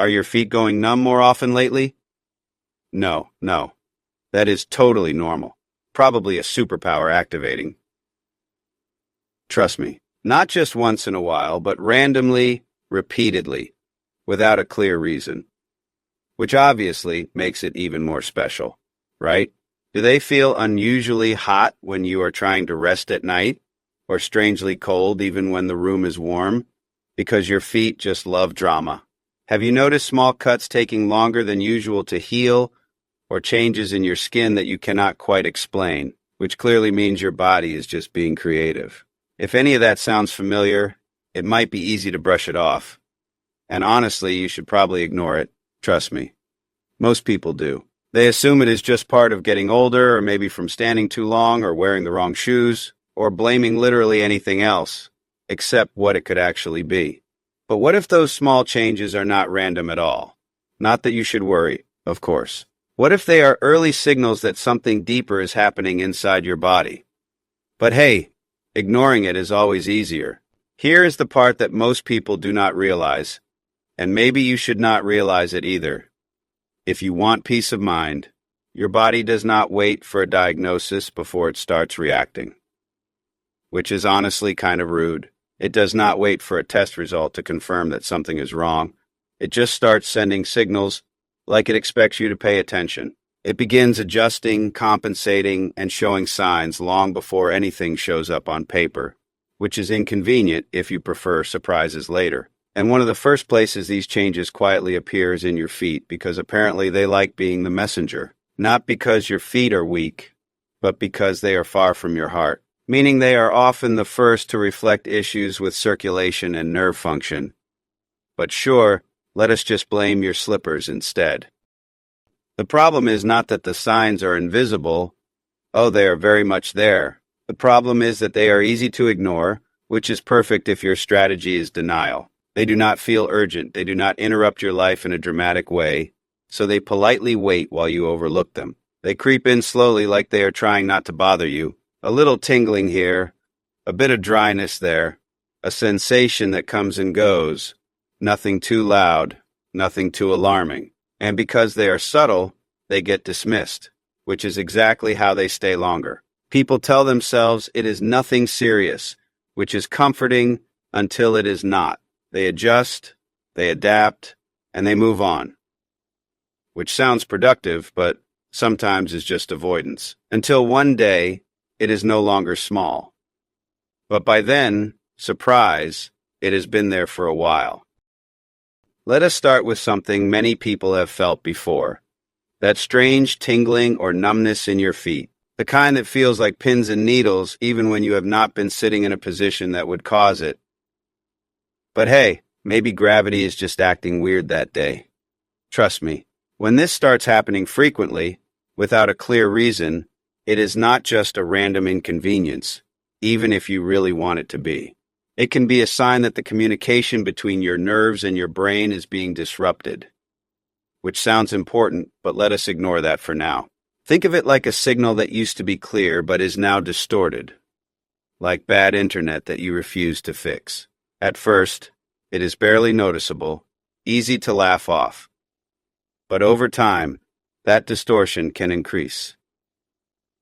Are your feet going numb more often lately? No, no. That is totally normal. Probably a superpower activating. Trust me, not just once in a while, but randomly, repeatedly, without a clear reason. Which obviously makes it even more special, right? Do they feel unusually hot when you are trying to rest at night? Or strangely cold even when the room is warm? Because your feet just love drama. Have you noticed small cuts taking longer than usual to heal, or changes in your skin that you cannot quite explain, which clearly means your body is just being creative? If any of that sounds familiar, it might be easy to brush it off. And honestly, you should probably ignore it. Trust me. Most people do. They assume it is just part of getting older, or maybe from standing too long, or wearing the wrong shoes, or blaming literally anything else, except what it could actually be. But what if those small changes are not random at all? Not that you should worry, of course. What if they are early signals that something deeper is happening inside your body? But hey, ignoring it is always easier. Here is the part that most people do not realize, and maybe you should not realize it either. If you want peace of mind, your body does not wait for a diagnosis before it starts reacting. Which is honestly kind of rude. It does not wait for a test result to confirm that something is wrong. It just starts sending signals like it expects you to pay attention. It begins adjusting, compensating, and showing signs long before anything shows up on paper, which is inconvenient if you prefer surprises later. And one of the first places these changes quietly appear is in your feet, because apparently they like being the messenger. Not because your feet are weak, but because they are far from your heart. Meaning they are often the first to reflect issues with circulation and nerve function. But sure, let us just blame your slippers instead. The problem is not that the signs are invisible. Oh, they are very much there. The problem is that they are easy to ignore, which is perfect if your strategy is denial. They do not feel urgent. They do not interrupt your life in a dramatic way, so they politely wait while you overlook them. They creep in slowly like they are trying not to bother you. A little tingling here, a bit of dryness there, a sensation that comes and goes, nothing too loud, nothing too alarming. And because they are subtle, they get dismissed, which is exactly how they stay longer. People tell themselves it is nothing serious, which is comforting until it is not. They adjust, they adapt, and they move on. Which sounds productive, but sometimes is just avoidance. Until one day, it is no longer small. But by then, surprise, it has been there for a while. Let us start with something many people have felt before. That strange tingling or numbness in your feet. The kind that feels like pins and needles even when you have not been sitting in a position that would cause it. But hey, maybe gravity is just acting weird that day. Trust me, when this starts happening frequently, without a clear reason, it is not just a random inconvenience, even if you really want it to be. It can be a sign that the communication between your nerves and your brain is being disrupted. Which sounds important, but let us ignore that for now. Think of it like a signal that used to be clear but is now distorted. Like bad internet that you refuse to fix. At first, it is barely noticeable, easy to laugh off. But over time, that distortion can increase.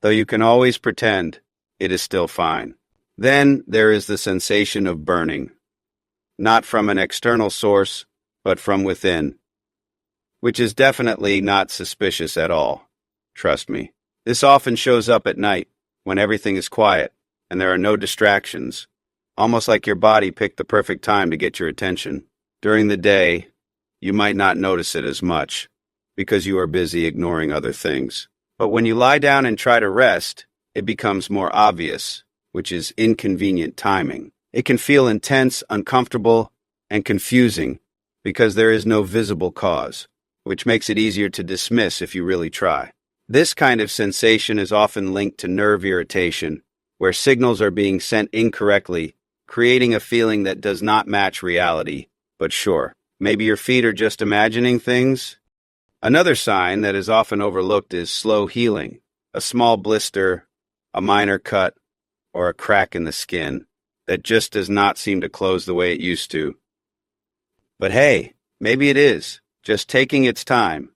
Though you can always pretend it is still fine. Then there is the sensation of burning, not from an external source, but from within, which is definitely not suspicious at all. Trust me. This often shows up at night, when everything is quiet, and there are no distractions, almost like your body picked the perfect time to get your attention. During the day, you might not notice it as much, because you are busy ignoring other things. But when you lie down and try to rest, it becomes more obvious, which is inconvenient timing. It can feel intense, uncomfortable, and confusing because there is no visible cause, which makes it easier to dismiss if you really try. This kind of sensation is often linked to nerve irritation, where signals are being sent incorrectly, creating a feeling that does not match reality. But sure, maybe your feet are just imagining things. Another sign that is often overlooked is slow healing. A small blister, a minor cut, or a crack in the skin that just does not seem to close the way it used to. But hey, maybe it is. just taking its time.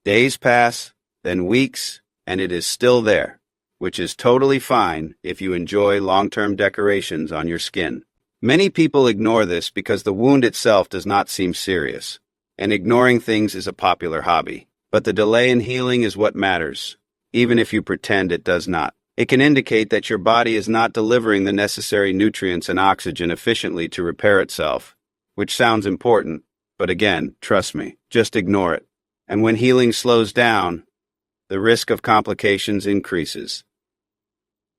Days pass, then weeks, and it is still there, which is totally fine if you enjoy long-term decorations on your skin. Many people ignore this because the wound itself does not seem serious, and ignoring things is a popular hobby. But the delay in healing is what matters, even if you pretend it does not. It can indicate that your body is not delivering the necessary nutrients and oxygen efficiently to repair itself, which sounds important, but again, trust me, just ignore it. And when healing slows down, the risk of complications increases.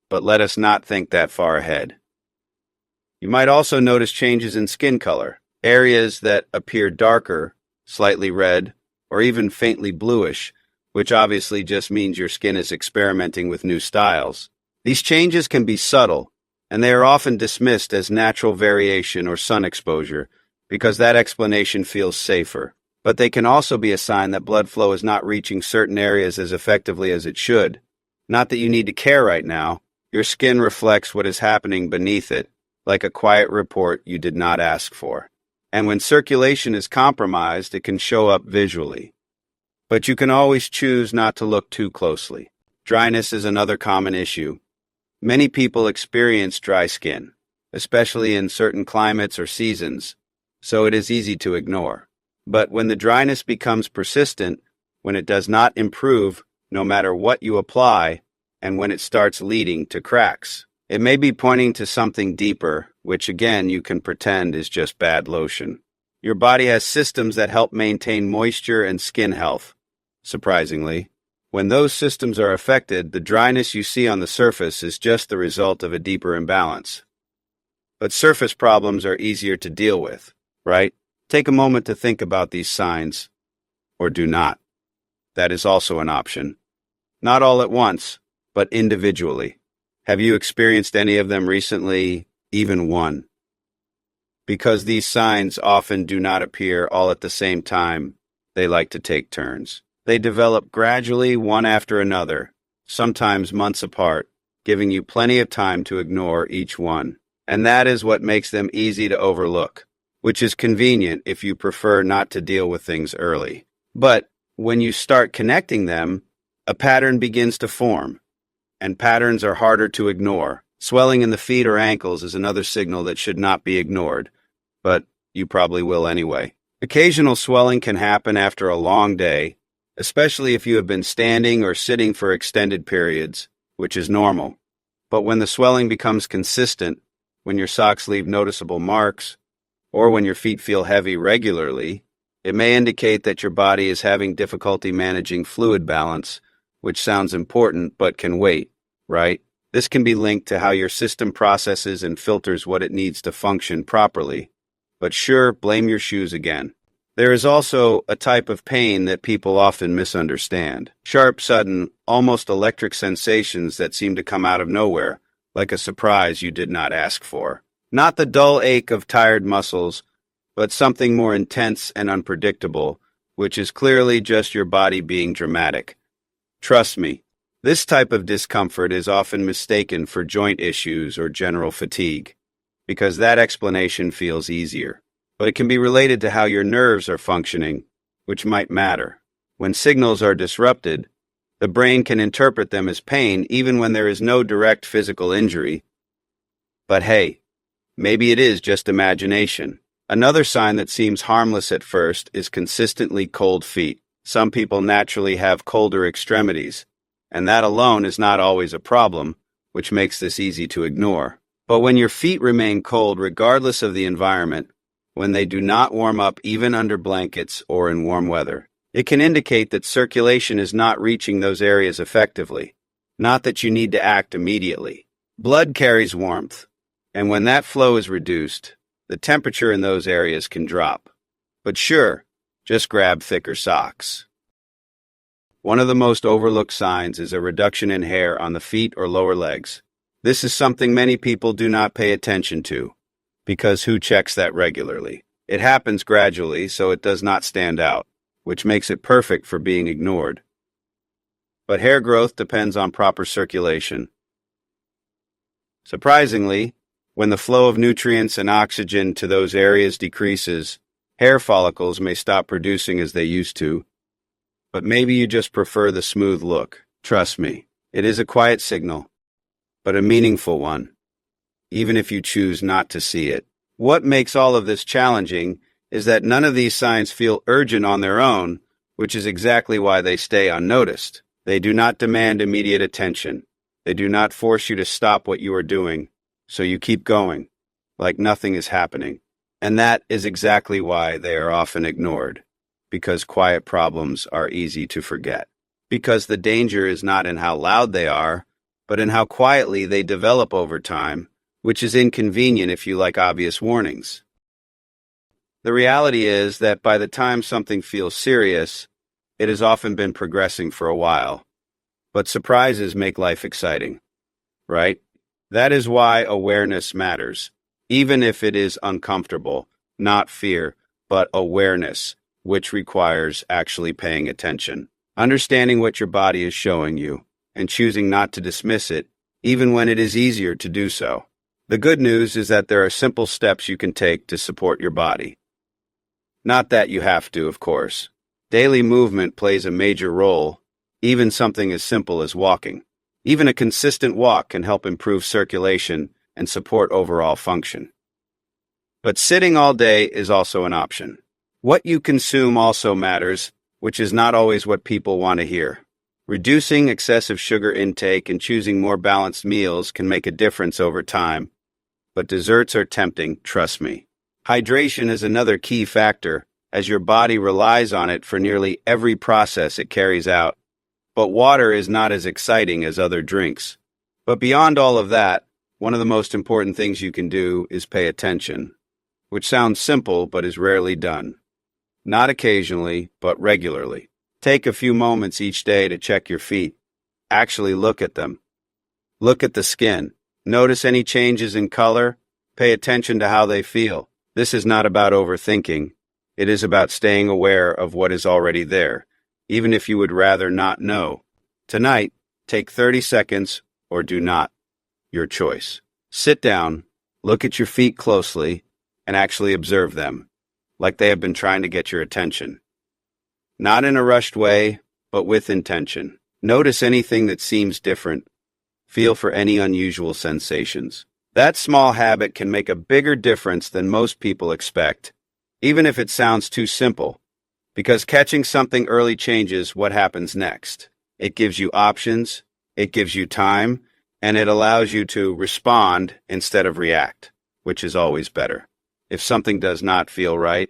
But let us not think that far ahead. You might also notice changes in skin color, areas that appear darker, slightly red, or even faintly bluish, which obviously just means your skin is experimenting with new styles. These changes can be subtle, and they are often dismissed as natural variation or sun exposure, because that explanation feels safer. But they can also be a sign that blood flow is not reaching certain areas as effectively as it should. Not that you need to care right now. Your skin reflects what is happening beneath it, like a quiet report you did not ask for. And when circulation is compromised, it can show up visually. But you can always choose not to look too closely. Dryness is another common issue. Many people experience dry skin, especially in certain climates or seasons, so it is easy to ignore. But when the dryness becomes persistent, when it does not improve no matter what you apply, and when it starts leading to cracks, it may be pointing to something deeper, which again you can pretend is just bad lotion. Your body has systems that help maintain moisture and skin health. Surprisingly, when those systems are affected, the dryness you see on the surface is just the result of a deeper imbalance. But surface problems are easier to deal with, right? Take a moment to think about these signs, or do not. That is also an option. Not all at once, but individually. Have you experienced any of them recently, even one? Because these signs often do not appear all at the same time, they like to take turns. They develop gradually one after another, sometimes months apart, giving you plenty of time to ignore each one. And that is what makes them easy to overlook, which is convenient if you prefer not to deal with things early. But when you start connecting them, a pattern begins to form, and patterns are harder to ignore. Swelling in the feet or ankles is another signal that should not be ignored, but you probably will anyway. Occasional swelling can happen after a long day, especially if you have been standing or sitting for extended periods, which is normal. But when the swelling becomes consistent, when your socks leave noticeable marks, or when your feet feel heavy regularly, it may indicate that your body is having difficulty managing fluid balance, which sounds important but can wait, right? This can be linked to how your system processes and filters what it needs to function properly. But sure, blame your shoes again. There is also a type of pain that people often misunderstand. Sharp, sudden, almost electric sensations that seem to come out of nowhere, like a surprise you did not ask for. Not the dull ache of tired muscles, but something more intense and unpredictable, which is clearly just your body being dramatic. Trust me, this type of discomfort is often mistaken for joint issues or general fatigue, because that explanation feels easier. But it can be related to how your nerves are functioning, which might matter. When signals are disrupted, the brain can interpret them as pain even when there is no direct physical injury. But hey, maybe it is just imagination. Another sign that seems harmless at first is consistently cold feet. Some people naturally have colder extremities, and that alone is not always a problem, which makes this easy to ignore. But when your feet remain cold regardless of the environment, when they do not warm up even under blankets or in warm weather, it can indicate that circulation is not reaching those areas effectively, not that you need to act immediately. Blood carries warmth, and when that flow is reduced, the temperature in those areas can drop. But sure, just grab thicker socks. One of the most overlooked signs is a reduction in hair on the feet or lower legs. This is something many people do not pay attention to, because who checks that regularly? It happens gradually, so it does not stand out, which makes it perfect for being ignored. But hair growth depends on proper circulation. Surprisingly, when the flow of nutrients and oxygen to those areas decreases, Hair follicles may stop producing as they used to, but maybe you just prefer the smooth look. Trust me, it is a quiet signal, but a meaningful one, even if you choose not to see it. What makes all of this challenging is that none of these signs feel urgent on their own, which is exactly why they stay unnoticed. They do not demand immediate attention. They do not force you to stop what you are doing, so you keep going, like nothing is happening. And that is exactly why they are often ignored, because quiet problems are easy to forget. Because the danger is not in how loud they are, but in how quietly they develop over time, which is inconvenient if you like obvious warnings. The reality is that by the time something feels serious, it has often been progressing for a while. But surprises make life exciting, right? That is why awareness matters, even if it is uncomfortable, not fear, but awareness, which requires actually paying attention. Understanding what your body is showing you, and choosing not to dismiss it, even when it is easier to do so. The good news is that there are simple steps you can take to support your body. Not that you have to, of course. Daily movement plays a major role, even something as simple as walking. Even a consistent walk can help improve circulation and support overall function. But sitting all day is also an option. What you consume also matters, which is not always what people want to hear. Reducing excessive sugar intake and choosing more balanced meals can make a difference over time. But desserts are tempting, trust me. Hydration is another key factor, as your body relies on it for nearly every process it carries out. But water is not as exciting as other drinks. But beyond all of that, one of the most important things you can do is pay attention, which sounds simple but is rarely done. Not occasionally, but regularly. Take a few moments each day to check your feet. Actually look at them. Look at the skin. Notice any changes in color. Pay attention to how they feel. This is not about overthinking. It is about staying aware of what is already there, even if you would rather not know. Tonight, take 30 seconds or do not. Your choice. Sit down, look at your feet closely, and actually observe them, like they have been trying to get your attention. Not in a rushed way, but with intention. Notice anything that seems different. Feel for any unusual sensations. That small habit can make a bigger difference than most people expect, even if it sounds too simple, because catching something early changes what happens next. It gives you options, it gives you time, and it allows you to respond instead of react, which is always better. If something does not feel right,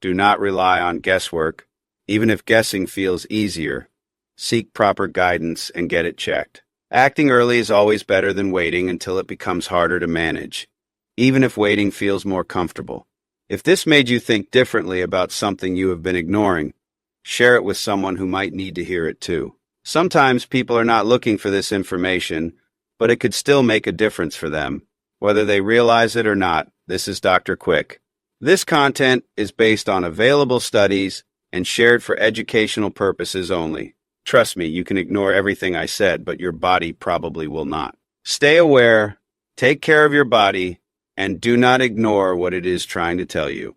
do not rely on guesswork. Even if guessing feels easier, seek proper guidance and get it checked. Acting early is always better than waiting until it becomes harder to manage, even if waiting feels more comfortable. If this made you think differently about something you have been ignoring, share it with someone who might need to hear it too. Sometimes people are not looking for this information, but it could still make a difference for them. Whether they realize it or not, this is Dr. Quick. This content is based on available studies and shared for educational purposes only. Trust me, you can ignore everything I said, but your body probably will not. Stay aware, take care of your body, and do not ignore what it is trying to tell you.